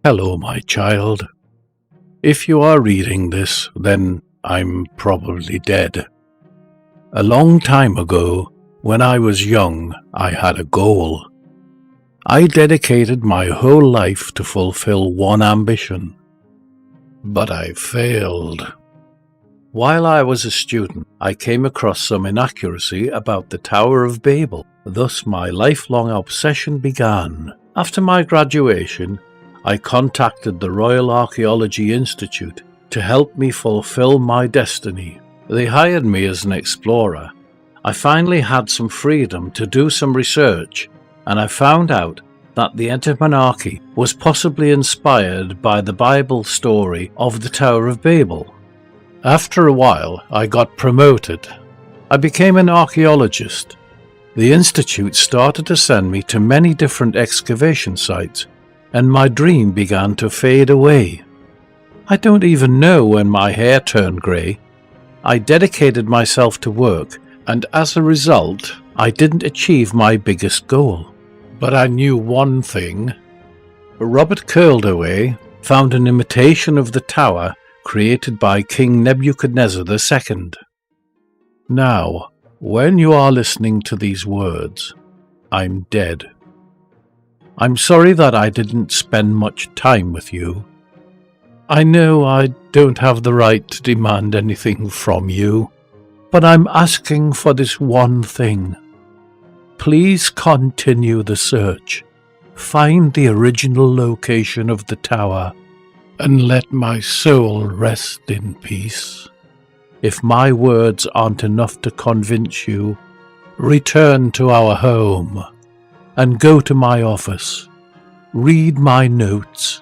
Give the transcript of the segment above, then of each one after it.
Hello, my child. If you are reading this, then I'm probably dead. A long time ago, when I was young, I had a goal. I dedicated my whole life to fulfill one ambition. But I failed. While I was a student, I came across some inaccuracy about the Tower of Babel. Thus my lifelong obsession began. After my graduation, I contacted the Royal Archaeology Institute to help me fulfill my destiny. They hired me as an explorer. I finally had some freedom to do some research, and I found out that the Entomonarchy was possibly inspired by the Bible story of the Tower of Babel. After a while, I got promoted. I became an archaeologist. The Institute started to send me to many different excavation sites, and my dream began to fade away. I don't even know when my hair turned grey. I dedicated myself to work, and as a result, I didn't achieve my biggest goal. But I knew one thing. Robert Curldaway found an imitation of the tower created by King Nebuchadnezzar II. Now, when you are listening to these words, I'm dead. I'm sorry that I didn't spend much time with you. I know I don't have the right to demand anything from you, but I'm asking for this one thing. Please continue the search. Find the original location of the tower, and let my soul rest in peace. If my words aren't enough to convince you, return to our home and go to my office. Read my notes.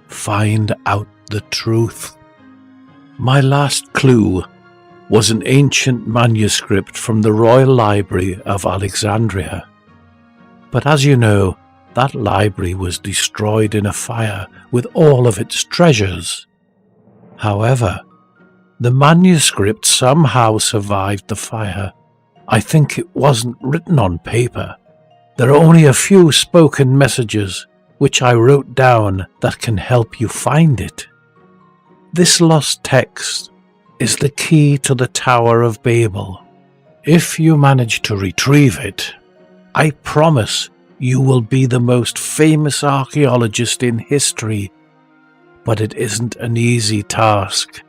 Find out the truth. My last clue was an ancient manuscript from the Royal Library of Alexandria. But as you know, that library was destroyed in a fire with all of its treasures. However, the manuscript somehow survived the fire. I think it wasn't written on paper. There are only a few spoken messages which I wrote down that can help you find it. This lost text is the key to the Tower of Babel. If you manage to retrieve it, I promise you will be the most famous archaeologist in history. But it isn't an easy task.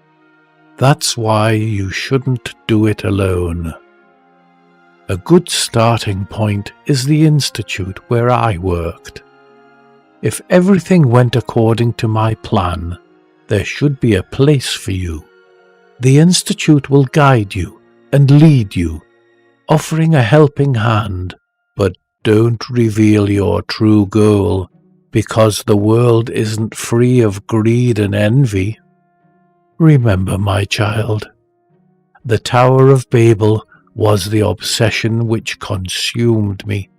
That's why you shouldn't do it alone. A good starting point is the institute where I worked. If everything went according to my plan, there should be a place for you. The institute will guide you and lead you, offering a helping hand, but don't reveal your true goal, because the world isn't free of greed and envy. Remember, my child, the Tower of Babel was the obsession which consumed me.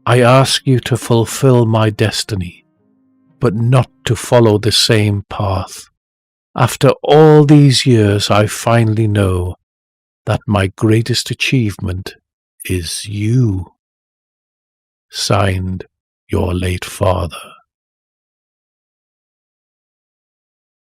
I ask you to fulfill my destiny, but not to follow the same path. After all these years, I finally know that my greatest achievement is you. Signed, your late father.